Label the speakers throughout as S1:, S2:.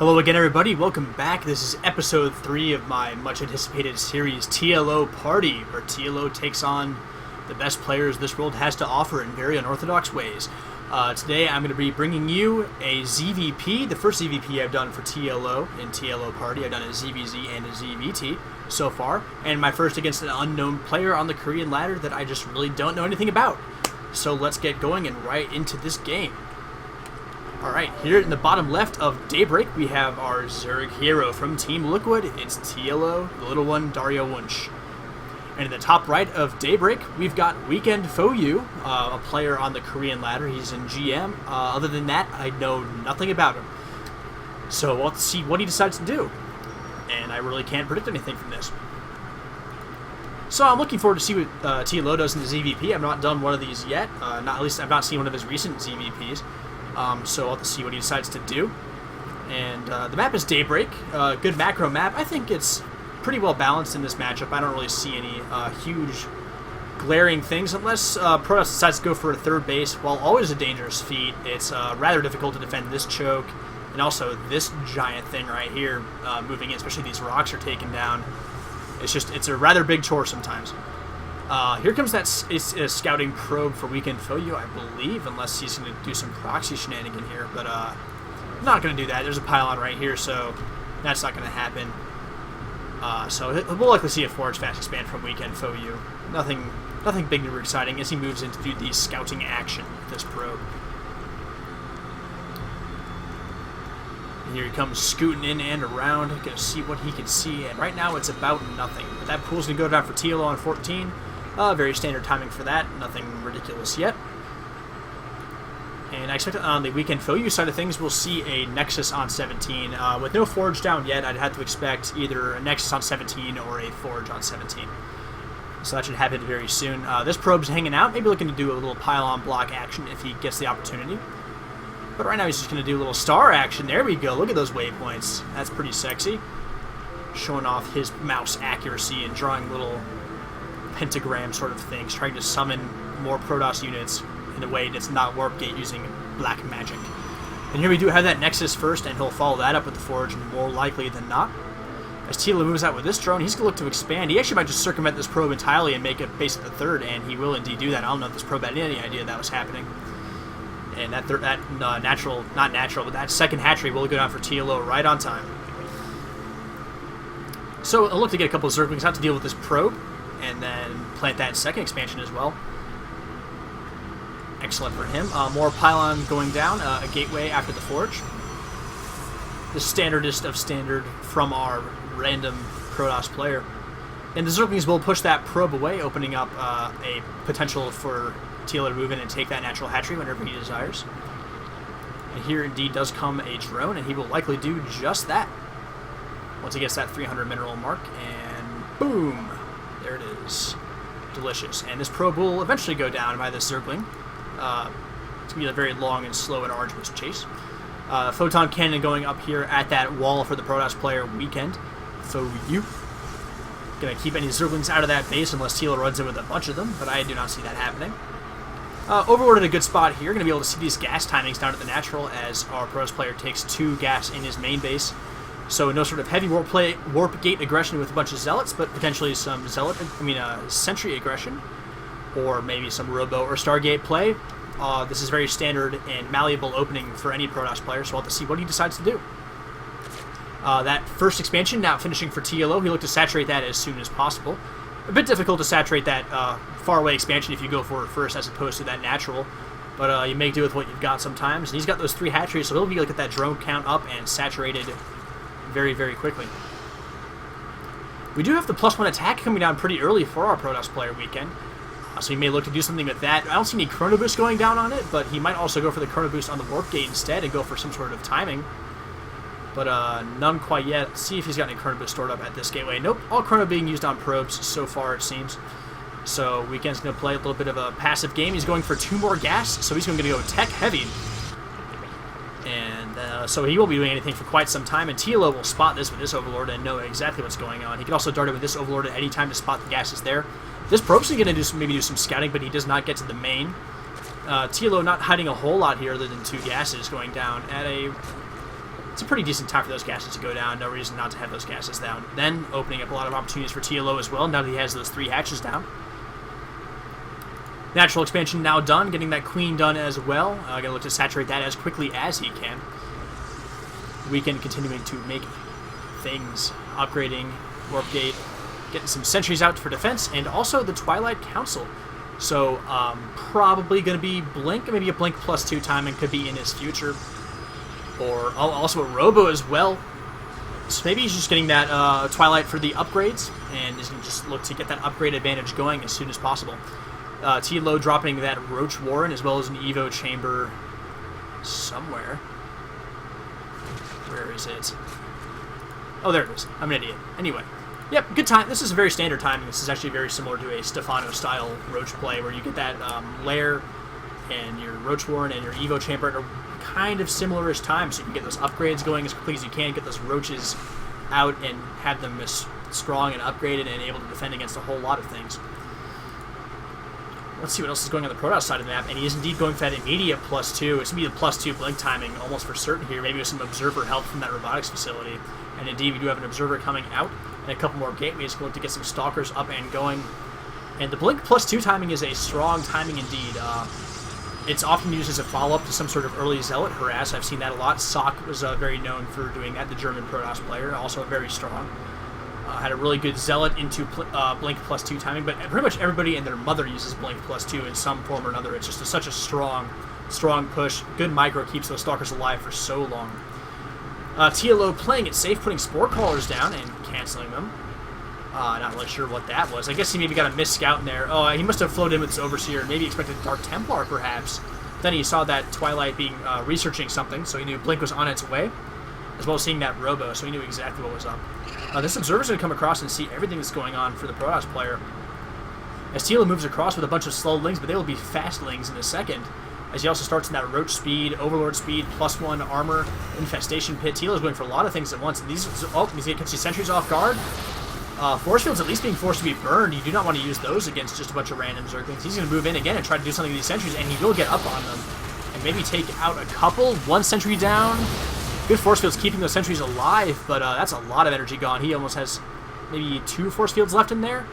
S1: Hello again, everybody. Welcome back. This is episode 3 of my much-anticipated series, TLO Party, where TLO takes on the best players this world has to offer in very unorthodox ways. Today, I'm going to be bringing you a ZvP, the first ZvP I've done for TLO in TLO Party. I've done a ZvZ and a ZvT so far, and my first against an unknown player on the Korean ladder that I just really don't know anything about. So let's get going and right into this game. Alright, here in the bottom left of Daybreak, we have our Zerg hero from Team Liquid. It's TLO, the little one, Dario Wunsch. And in the top right of Daybreak, we've got WeekendFou, a player on the Korean ladder. He's in GM. Other than that, I know nothing about him. So we'll have to see what he decides to do. And I really can't predict anything from this. So I'm looking forward to see what TLO does in the ZvP. I've not done one of these yet. At least I've not seen one of his recent ZvPs. So I'll have to see what he decides to do. And the map is Daybreak. Good macro map. I think it's pretty well balanced in this matchup. I don't really see any huge glaring things unless Protoss decides to go for a third base. While always a dangerous feat, it's rather difficult to defend this choke and also this giant thing right here moving in, especially these rocks are taken down. It's a rather big chore sometimes. Here comes that scouting probe for WeekendFou, I believe, unless he's going to do some proxy shenanigan here. But I'm not going to do that. There's a pylon right here, so that's not going to happen. So we'll likely see a forge fast expand from WeekendFou. Nothing big or exciting as he moves in to do the scouting action with this probe. And here he comes scooting in and around, going to see what he can see. And right now it's about nothing. But that pool's going to go down for TLO on 14. Very standard timing for that. Nothing ridiculous yet. And I expect on the WeekendFou side of things, we'll see a Nexus on 17. With no Forge down yet, I'd have to expect either a Nexus on 17 or a Forge on 17. So that should happen very soon. This probe's hanging out, maybe looking to do a little pylon block action if he gets the opportunity. But right now he's just going to do a little star action. There we go. Look at those waypoints. That's pretty sexy. Showing off his mouse accuracy and drawing little pentagram sort of things, trying to summon more Protoss units in a way that's not warp gate using black magic. And here we do have that Nexus first, and he'll follow that up with the Forge more likely than not. As TLO moves out with this drone, he's going to look to expand. He actually might just circumvent this probe entirely and make it base at the third, and he will indeed do that. I don't know if this probe had any idea that was happening. And that second hatchery will go down for TLO right on time. So I'll look to get a couple of Zerglings out to deal with this probe, and then plant that second expansion as well. Excellent for him. More pylon going down, a gateway after the Forge. The standardest of standard from our random Protoss player. And the Zerglings will push that probe away, opening up a potential for TLO to move in and take that natural hatchery whenever he desires. And here indeed does come a drone, and he will likely do just that. Once he gets that 300 mineral mark, and boom! There it is. Delicious. And this probe will eventually go down by this Zergling. It's going to be a very long and slow and arduous chase. Photon cannon going up here at that wall for the Protoss player, WeekendFou. Going to keep any Zerglings out of that base unless TLO runs in with a bunch of them, but I do not see that happening. Overlord in a good spot here. Going to be able to see these gas timings down at the natural as our Protoss player takes 2 gas in his main base. So no sort of heavy warp gate aggression with a bunch of zealots, but potentially some sentry aggression, or maybe some robo or stargate play. This is very standard and malleable opening for any Protoss player, so we'll have to see what he decides to do. That first expansion now finishing for TLO. He looked to saturate that as soon as possible. A bit difficult to saturate that faraway expansion if you go for it first as opposed to that natural. But you make do with what you've got sometimes. And he's got those 3 hatcheries, so he'll be able to get that drone count up and saturated very, very quickly. We do have the +1 attack coming down pretty early for our Protoss player Weekend. So he may look to do something with that. I don't see any Chrono Boost going down on it, but he might also go for the Chrono Boost on the Warp Gate instead and go for some sort of timing. But none quite yet. Let's see if he's got any Chrono Boost stored up at this gateway. Nope, all Chrono being used on probes so far, it seems. So Weekend's going to play a little bit of a passive game. He's going for 2 more gas, so he's going to go tech heavy. And so he won't be doing anything for quite some time, and TLO will spot this with this Overlord and know exactly what's going on. He can also dart it with this Overlord at any time to spot the gases there. This probe's going to maybe do some scouting, but he does not get to the main. TLO not hiding a whole lot here other than 2 gases going down at a pretty decent time for those gases to go down. No reason not to have those gases down. Then opening up a lot of opportunities for TLO as well, now that he has those 3 hatches down. Natural expansion now done, getting that queen done as well. Going to look to saturate that as quickly as he can. Weekend continuing to make things, upgrading Warp Gate, getting some sentries out for defense, and also the Twilight Council. So probably going to be Blink, maybe a Blink +2 timing could be in his future. Or also a Robo as well. So maybe he's just getting that Twilight for the upgrades, and he's going to just look to get that upgrade advantage going as soon as possible. TLO dropping that Roach Warren as well as an Evo Chamber somewhere. Where is it? Oh, there it is. I'm an idiot. Anyway. Yep, good time. This is a very standard timing. This is actually very similar to a Stefano-style Roach play where you get that Lair and your Roach Warren and your Evo Chamber at a kind of similar-ish time, so you can get those upgrades going as quickly as you can, get those Roaches out and have them as strong and upgraded and able to defend against a whole lot of things. Let's see what else is going on the Protoss side of the map, and he is indeed going for that immediate +2. It's going to be the +2 Blink timing almost for certain here, maybe with some Observer help from that robotics facility. And indeed, we do have an Observer coming out, and a couple more gateways going to get some Stalkers up and going. And the Blink +2 timing is a strong timing indeed. It's often used as a follow-up to some sort of early Zealot harass. I've seen that a lot. Sock was very known for doing that, the German Protoss player, also very strong. Had a really good Zealot into Blink +2 timing, but pretty much everybody and their mother uses Blink +2 in some form or another. It's just such a strong push. Good micro keeps those Stalkers alive for so long. TLO playing it safe, putting Spore Callers down and canceling them. Not really sure what that was. I guess he maybe got a missed scout in there. Oh, he must have flowed in with his Overseer, maybe expected Dark Templar, perhaps. Then he saw that Twilight being researching something, so he knew Blink was on its way, as well as seeing that Robo, so he knew exactly what was up. This Observer's going to come across and see everything that's going on for the Protoss player. As TLO moves across with a bunch of slow lings, but they will be fast lings in a second. As he also starts in that Roach speed, Overlord speed, +1 armor, Infestation Pit. TLO's going for a lot of things at once. And these, he's going to catch these sentries off guard. Force fields at least being forced to be burned. You do not want to use those against just a bunch of random Zerglings. He's going to move in again and try to do something to these sentries, and he will get up on them. And maybe take out a couple. 1 sentry down. Good force fields keeping those sentries alive, but that's a lot of energy gone. He almost has maybe 2 force fields left in there,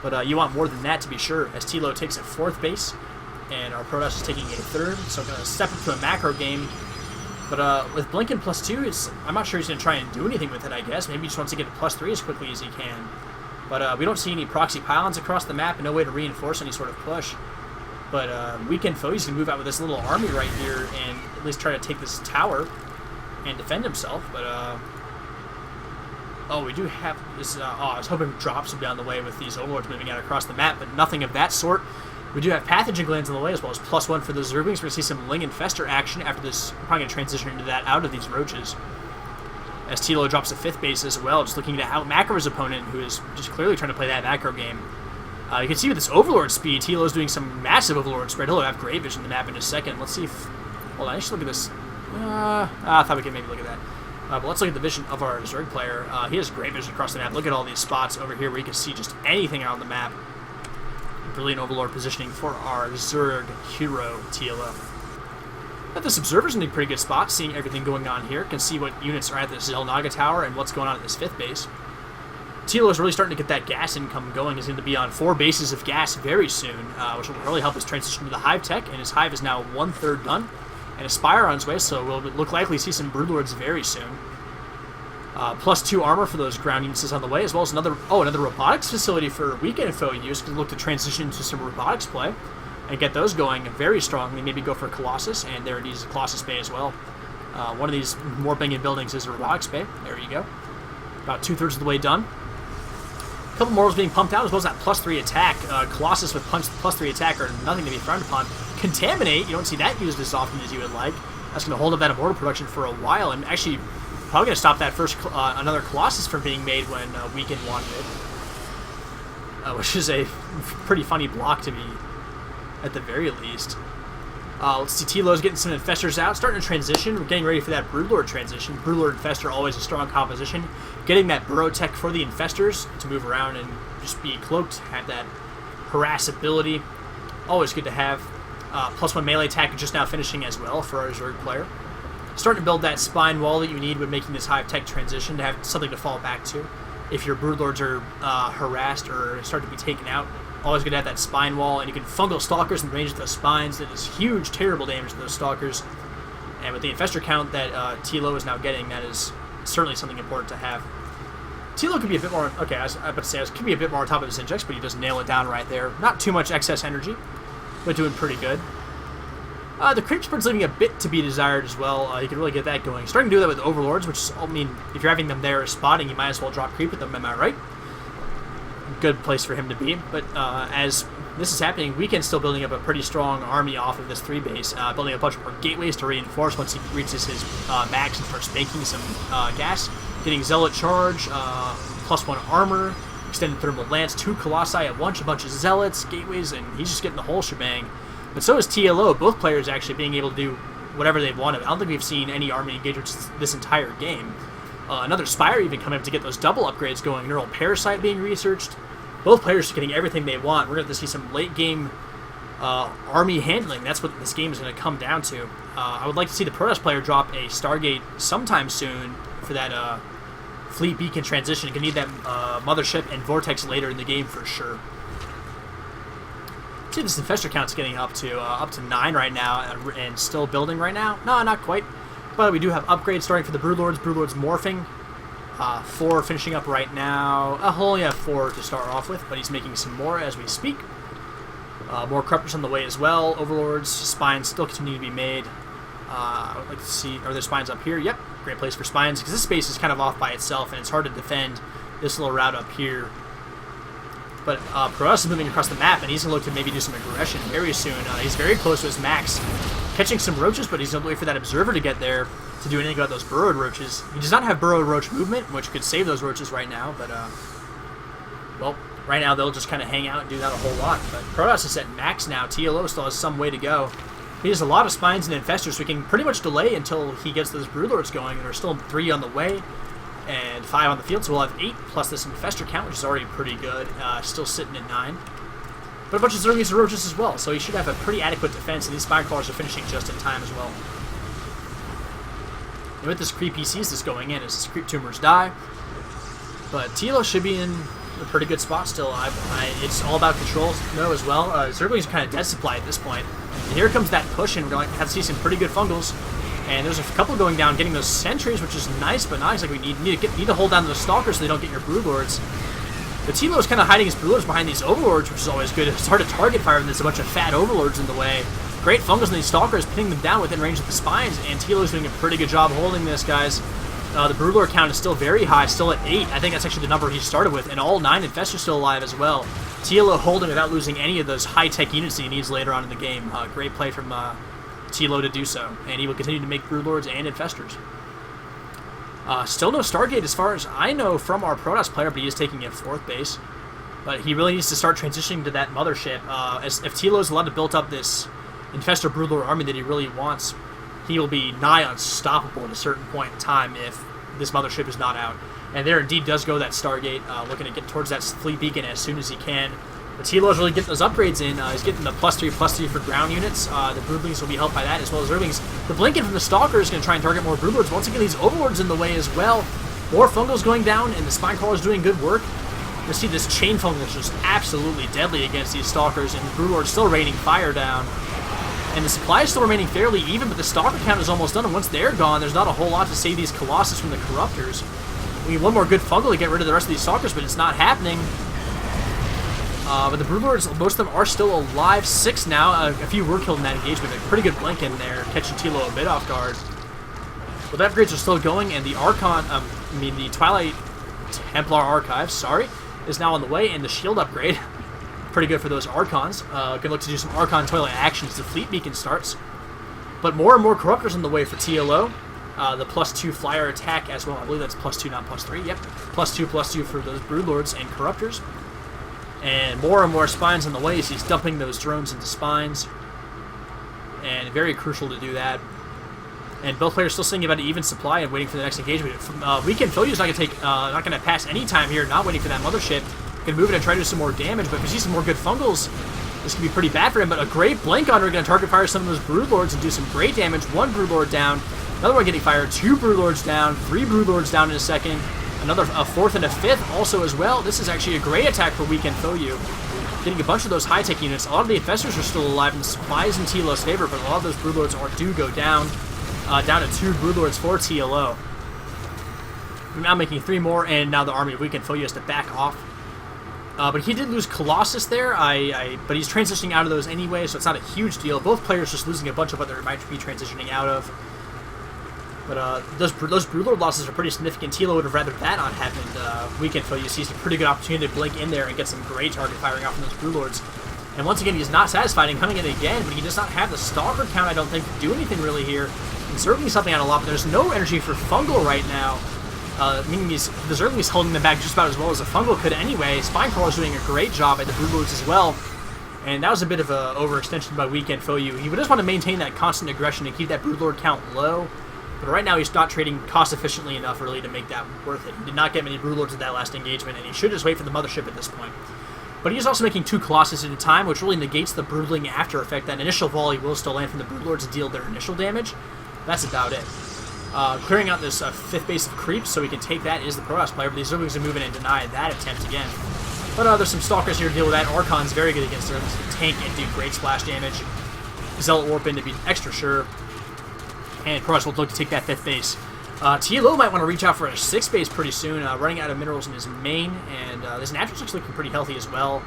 S1: but you want more than that to be sure, as TLO takes a 4th base, and our Protoss is taking a 3rd, so going to step up to a macro game. But with Blink and +2, I'm not sure he's going to try and do anything with it, I guess. Maybe he just wants to get to +3 as quickly as he can. But we don't see any proxy pylons across the map, and no way to reinforce any sort of push. But WeekendFou, he's going to move out with this little army right here and at least try to take this tower and defend himself, but oh, we do have this, I was hoping drops would be on the way with these Overlords moving out across the map, but nothing of that sort. We do have Pathogen Glands on the way, as well as +1 for the Zerglings. We're going to see some Ling Infester action after this. We're probably going to transition into that out of these Roaches. As TLO drops a 5th base as well, just looking to out macro his opponent, who is just clearly trying to play that macro game. You can see with this Overlord speed, TLO is doing some massive Overlord spread. He'll have Great Vision the map in a second. Let's see if... Hold on, I should look at this. I thought we could maybe look at that. But let's look at the vision of our Zerg player. He has great vision across the map. Look at all these spots over here where you can see just anything on the map. Brilliant Overlord positioning for our Zerg hero TLO. But this Observer's in a pretty good spot, seeing everything going on here. Can see what units are at the Zelnaga Tower and what's going on at this 5th base. TLO is really starting to get that gas income going. He's going to be on 4 bases of gas very soon, which will really help his transition to the Hive tech, and his Hive is now 1/3 done. And a Spire on its way, so we'll look likely to see some Broodlords very soon. +2 armor for those ground units is on the way, as well as another robotics facility for WeekendFou use. Can look to transition to some robotics play and get those going very strongly. Maybe go for Colossus, and there it is, a Colossus Bay as well. One of these warping in buildings is a robotics bay. There you go. About 2/3 of the way done. A couple more being pumped out, as well as that +3 attack. Colossus with +3 attack are nothing to be frowned upon. Contaminate, you don't see that used as often as you would like. That's going to hold up that immortal production for a while, and actually probably going to stop that first another Colossus from being made when Weekend wanted it. Which is a pretty funny block to me, at the very least. Let's see, TLO's getting some Infestors out, starting to transition. We're getting ready for that Broodlord transition. Broodlord Infestor, always a strong composition. Getting that Burrow Tech for the Infestors to move around and just be cloaked, have that harass ability. Always good to have. +1 melee attack just now finishing as well for our Zerg player. starting to build that spine wall that you need when making this high-tech transition to have something to fall back to. If your broodlords are harassed or start to be taken out, always going to have that spine wall, and you can fungal stalkers in the range of those spines. That is huge, terrible damage to those stalkers. And with the infestor count that TLO is now getting, that is certainly something important to have. TLO could be a bit more, okay, I was about to say, it could be a bit more on top of his injects, but he does nail it down right there. Not too much excess energy, but doing pretty good. The creep spread's leaving a bit to be desired as well. You can really get that going. Starting to do that with overlords, which is, I mean, if you're having them there spotting, you might as well drop creep with them, am I right? Good place for him to be. But as this is happening, Weekend's still building up a pretty strong army off of this 3 base, building a bunch more gateways to reinforce once he reaches his max and starts banking some gas. Getting Zealot Charge, +1 armor, extended thermal lance, 2 colossi at once, a bunch of zealots, gateways, and he's just getting the whole shebang. But so is TLO, both players actually being able to do whatever they've wanted. I don't think we've seen any army engagements this entire game. Another Spire even coming up to get those double upgrades going. Neural Parasite being researched. Both players are getting everything they want. We're going to have to see some late game army handling. That's what this game is going to come down to. I would like to see the Protoss player drop a Stargate sometime soon for that Fleet Beacon transition. You're going to need that Mothership and Vortex later in the game for sure. See, this infestor count's getting up to 9 right now, and still building right now. No, not quite, but we do have upgrades starting for the broodlords. Broodlords morphing. 4 finishing up right now. He'll only have 4 to start off with, but he's making some more as we speak. More corruptors on the way as well. Overlords, spines still continue to be made. I would like to see, are there spines up here? Yep, great place for spines, because this space is kind of off by itself, and it's hard to defend this little route up here. But Protoss is moving across the map, and he's going to look to maybe do some aggression very soon. He's very close to his max. Catching some roaches, but he's going to wait for that observer to get there to do anything about those burrowed roaches. He does not have burrowed roach movement, which could save those roaches right now, but, well, right now they'll just kind of hang out and do that a whole lot. But Protoss is at max now. TLO still has some way to go. He has a lot of spines and infestors, so we can pretty much delay until he gets those broodlords going. There's still 3 on the way and 5 on the field, so we'll have 8 plus this infestor count, which is already pretty good. Still sitting at 9. But a bunch of zerglings and roaches as well, so he should have a pretty adequate defense, and these spine crawlers are finishing just in time as well. And with this creep, he sees this going in as his creep tumors die. But TLO should be in a pretty good spot still. It's all about controls, though, as well. Zerglings are kind of dead supply at this point. And here comes that push, and we're going to have to see some pretty good fungals. And there's a couple going down, getting those sentries, which is nice, but not exactly. We need to hold down those stalkers so they don't get your broodlords. But TLO is kind of hiding his broodlords behind these overlords, which is always good. It's hard to target fire when there's a bunch of fat overlords in the way. Great fungals in these stalkers, pinning them down within range of the spines, and TLO is doing a pretty good job holding this, guys. The broodlord count is still very high, still at 8. I think that's actually the number he started with, and all 9 infestors still alive as well. TLO holding without losing any of those high-tech units that he needs later on in the game. Great play from TLO to do so, and he will continue to make broodlords and infestors. Still no Stargate as far as I know from our Protoss player, but he is taking a 4th base. But he really needs to start transitioning to that mothership. If TLO is allowed to build up this infestor broodlord army that he really wants, he will be nigh unstoppable at a certain point in time if this mothership is not out. And there indeed does go that Stargate, looking to get towards that fleet beacon as soon as he can. But TLO is really getting those upgrades in. He's getting the +3/+3 for ground units. The broodlings will be helped by that, as well as zerglings. The blinking from the stalker is going to try and target more broodlords. Once again, these overlords in the way as well. More fungals going down, and the spine crawlers doing good work. You see this chain fungal is just absolutely deadly against these stalkers, and the broodlords still raining fire down. And the supply is still remaining fairly even, but the stalker count is almost done, and once they're gone, there's not a whole lot to save these colossus from the corruptors. We need one more good fungal to get rid of the rest of these stalkers, but it's not happening. But the broodlords, most of them are still alive. 6 now. A few were killed in that engagement. A pretty good blink in there, catching TLO a bit off guard. But the upgrades are still going, and the the Twilight Templar Archive, is now on the way, and the shield upgrade. Pretty good for those Archons. Gonna look to do some Archon Twilight actions as the Fleet Beacon starts. But more and more Corruptors on the way for TLO. The +2 flyer attack as well. I believe that's +2, not +3. Yep, +2/+2 for those Broodlords and Corruptors. And more spines on the way, so he's dumping those drones into spines. And very crucial to do that. And both players still sitting about an even supply and waiting for the next engagement. WeekendFou is not going to pass any time here, not waiting for that mothership. Going to move it and try to do some more damage, but if we see some more good fungals, this could be pretty bad for him. But a great blink on her, going to target fire some of those broodlords and do some great damage. 1 broodlord down, Another one getting fired. 2 Broodlords down. 3 Broodlords down in a second. A 4th and a 5th also as well. This is actually a great attack for WeekendFou. Getting a bunch of those high-tech units. A lot of the Infestors are still alive, and the supply is in TLO's favor, but a lot of those Broodlords do go down. Down to 2 Broodlords for TLO. We're now making 3 more, and now the army of WeekendFou has to back off. But he did lose Colossus there, but he's transitioning out of those anyway, so it's not a huge deal. Both players just losing a bunch of what they might be transitioning out of. But those Broodlord losses are pretty significant. TLO would have rather that not happened. WeekendFou sees a pretty good opportunity to blink in there and get some great target firing off from those Broodlords. And once again, he's not satisfied in coming in again, but he does not have the Stalker count, I don't think, to do anything really here. Conserving something out a lot, but there's no energy for Fungal right now. Meaning the Zergling's holding them back just about as well as a Fungal could anyway. Spinecrawler's doing a great job at the Broodlords as well. And that was a bit of an overextension by WeekendFou. He would just want to maintain that constant aggression and keep that Broodlord count low. But right now he's not trading cost efficiently enough really to make that worth it. He did not get many Broodlords at that last engagement, and he should just wait for the Mothership at this point. But he is also making 2 Colossus at a time, which really negates the Broodling after effect. That initial volley will still land from the Broodlords to deal their initial damage. That's about it. Clearing out this 5th base of creeps so we can take that is the Protoss player, but these Zerglings are moving and deny that attempt again. But there's some Stalkers here to deal with that. Archon's very good against Zerglings to tank and do great splash damage. Zealot Warp in to be extra sure. And Protoss will look to take that 5th base. TLO might want to reach out for a 6th base pretty soon, running out of minerals in his main, and this Naturals looks looking pretty healthy as well.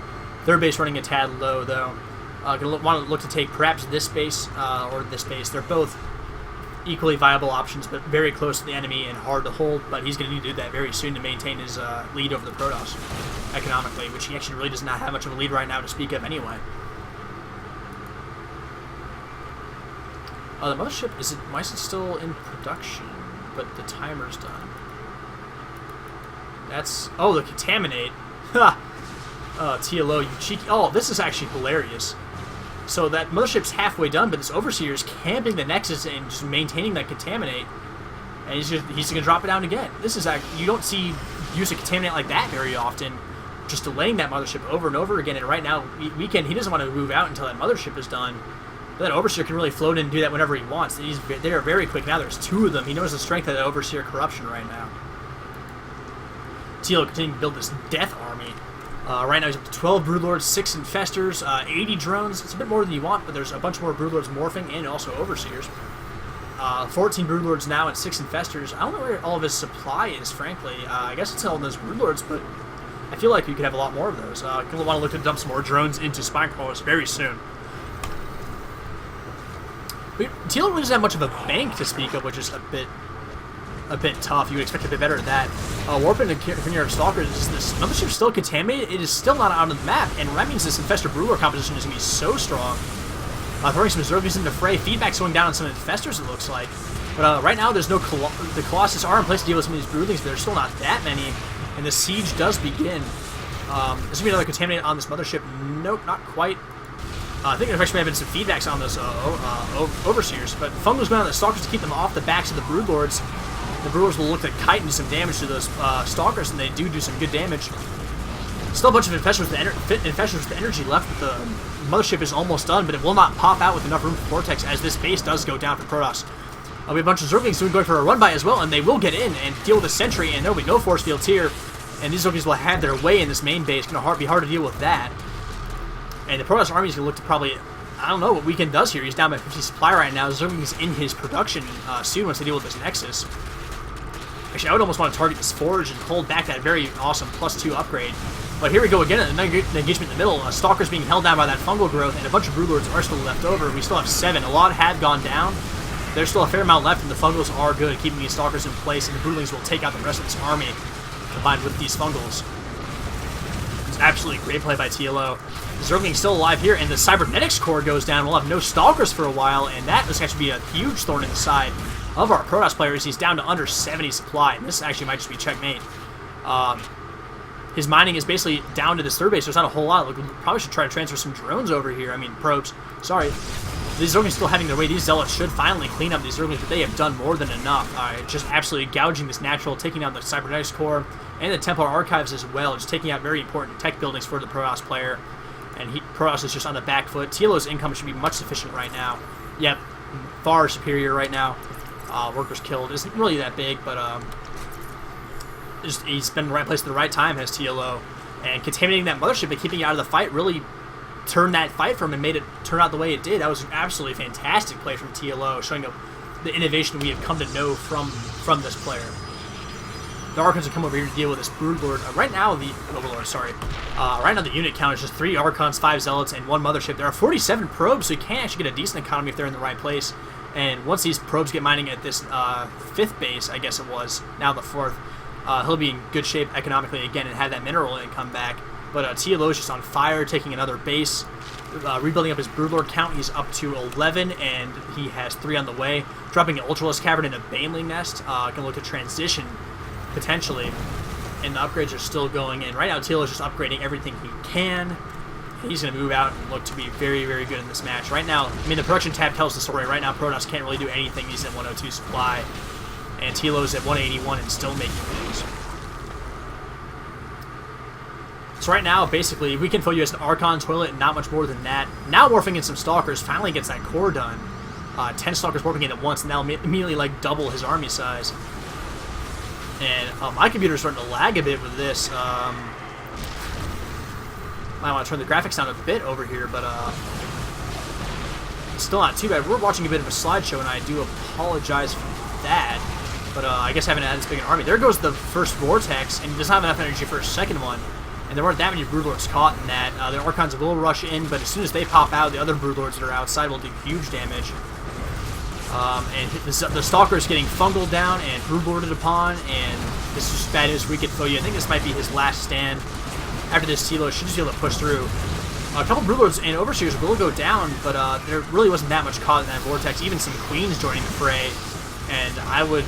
S1: 3rd base running a tad low, though. Going to want to look to take perhaps this base or this base. They're both equally viable options, but very close to the enemy and hard to hold, but he's going to need to do that very soon to maintain his lead over the Protoss economically, which he actually really does not have much of a lead right now to speak of anyway. The Mothership, why is it still in production, but the timer's done? That's, oh, the Contaminate. Ha! TLO, you cheeky, oh, this is actually hilarious. So that Mothership's halfway done, but this Overseer is camping the Nexus and just maintaining that Contaminate. And he's going to drop it down again. This is actually, you don't see use a Contaminate like that very often. Just delaying that Mothership over and over again. And right now, he doesn't want to move out until that Mothership is done. But that Overseer can really float in and do that whenever he wants. They are very quick now. There's 2 of them. He knows the strength of that Overseer corruption right now. TLO continuing to build this Death Army. Right now he's up to 12 Broodlords, 6 Infestors, 80 drones. It's a bit more than you want, but there's a bunch more Broodlords morphing and also Overseers. 14 Broodlords now and 6 Infestors. I don't know where all of his supply is, frankly. I guess it's all those Broodlords, but I feel like you could have a lot more of those. Going to want to look to dump some more drones into Spinecrawlers very soon. TLO really doesn't have much of a bank to speak of, which is a bit tough. You would expect a bit better at that. Warping the near Stalkers is this Mothership still contaminated. It is still not out of the map, and that means this Infestor Broodlord composition is going to be so strong. Throwing some Zerglings into the fray. Feedback's going down on some Infestors, it looks like. But right now, there's no the Colossus are in place to deal with some of these Broodlings, but there's still not that many, and the siege does begin. There's going to be another Contaminate on this Mothership. Nope, not quite. I think there actually may have been some feedbacks on those Overseers, but Fungal's going on the Stalkers to keep them off the backs of the Broodlords. The Brewers will look to kite and do some damage to those Stalkers, and they do some good damage. Still a bunch of Infestors with the energy left, but the Mothership is almost done, but it will not pop out with enough room for Vortex as this base does go down for Protoss. We have a bunch of Zerglings going for a run-by as well, and they will get in and deal with the Sentry, and there will be no force fields here, and these Zerglings will have their way in this main base. It's going to be hard to deal with that. And the Protoss army is going to look to probably, I don't know what Weekend does here. He's down by 50 supply right now. Zerglings in his production soon once they deal with this Nexus. Actually, I would almost want to target this Forge and hold back that very awesome +2 upgrade. But here we go again, an engagement in the middle. Stalker's being held down by that fungal growth, and a bunch of Broodlords are still left over. We still have 7. A lot have gone down. There's still a fair amount left, and the Fungals are good at keeping these Stalkers in place, and the Broodlings will take out the rest of this army, combined with these Fungals. It's absolutely great play by TLO. Zergling's still alive here, and the Cybernetics core goes down. We'll have no Stalkers for a while, and that is actually be a huge thorn in the side of our Protoss players. He's down to under 70 supply, and this actually might just be checkmate. His mining is basically down to this third base, so there's not a whole lot. Look, we probably should try to transfer some drones over here. I mean, probes. Sorry. These Zerglings still having their way. These Zealots should finally clean up these Zerglings, but they have done more than enough. Just absolutely gouging this natural, taking out the Cybernetics core and the Templar Archives as well, just taking out very important tech buildings for the Protoss player. And Protoss is just on the back foot. TLO's income should be much sufficient right now. Yep, far superior right now. workers killed isn't really that big, but he's been in the right place at the right time, has TLO. And contaminating that mothership and keeping it out of the fight really turned that fight for him and made it turn out the way it did. That was an absolutely fantastic play from TLO, showing the innovation we have come to know from this player. The Archons have come over here to deal with this Broodlord. Right now, right now the unit count is just 3 Archons, 5 Zealots, and 1 Mothership. There are 47 probes, so you can actually get a decent economy if they're in the right place. And once these probes get mining at this 5th base, I guess it was, now the 4th, he'll be in good shape economically again and have that mineral income back. But TLO is just on fire, taking another base, rebuilding up his Broodlord count. He's up to 11, and he has 3 on the way. Dropping an Ultralisk Cavern in a Baneling Nest. Gonna look to transition, potentially. And the upgrades are still going, and right now TLO is just upgrading everything he can. He's going to move out and look to be very, very good in this match. Right now, I mean, the production tab tells the story. Right now, Protoss can't really do anything. He's at 102 supply, and TLO's at 181 and still making moves. So right now, basically, WeekendFou has an Archon toilet and not much more than that. Now morphing in some Stalkers, finally gets that core done. 10 Stalkers morphing in at once, and that'll immediately, like, double his army size. And my computer's starting to lag a bit with this. Might want to turn the graphics down a bit over here, but it's still not too bad. We're watching a bit of a slideshow, and I do apologize for that. But I guess I haven't had this big an army. There goes the first Vortex, and he doesn't have enough energy for a second one. And there weren't that many Broodlords caught in that. The Archons will rush in, but as soon as they pop out, the other Broodlords that are outside will do huge damage. And the Stalker is getting fungled down and Broodlorded upon, and this is just bad news for WeekendFou. I think this might be his last stand. After this, TLO should just be able to push through. A couple Broodlords and Overseers will go down, but there really wasn't that much caught in that Vortex. Even some Queens joining the fray, and I would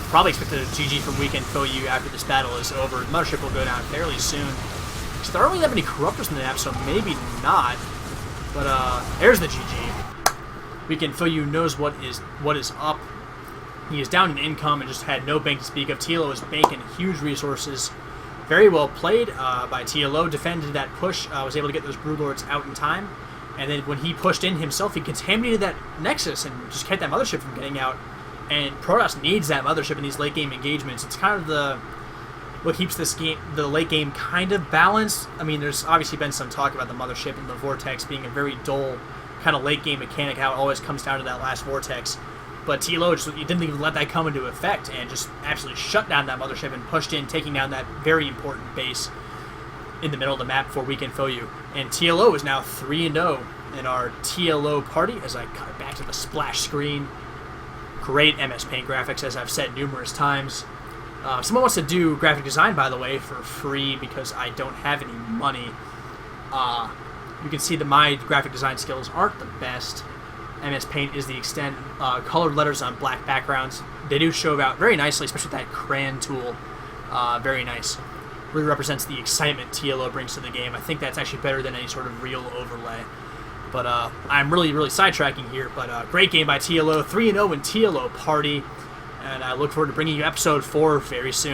S1: probably expect a GG from WeekendFou after this battle is over. The Mothership will go down fairly soon. So there aren't really that many Corruptors in the map, so maybe not. But there's the GG. WeekendFou knows what is up. He is down in income and just had no bank to speak of. TLO is banking huge resources. Very well played by TLO. Defended that push. Was able to get those Broodlords out in time. And then when he pushed in himself, he contaminated that Nexus and just kept that Mothership from getting out. And Protoss needs that Mothership in these late game engagements. It's kind of what keeps this game, the late game, kind of balanced. I mean, there's obviously been some talk about the Mothership and the Vortex being a very dull kind of late game mechanic, how it always comes down to that last Vortex. But TLO just didn't even let that come into effect and just absolutely shut down that Mothership and pushed in, taking down that very important base in the middle of the map for WeekendFou. And TLO is now 3-0 in our TLO party, as I cut back to the splash screen. Great MS Paint graphics, as I've said numerous times. If someone wants to do graphic design, by the way, for free because I don't have any money, you can see that my graphic design skills aren't the best. MS Paint is the extent. Colored letters on black backgrounds. They do show out very nicely, especially with that crayon tool. Very nice. Really represents the excitement TLO brings to the game. I think that's actually better than any sort of real overlay. But I'm really sidetracking here. But great game by TLO. 3-0 in TLO party. And I look forward to bringing you episode 4 very soon.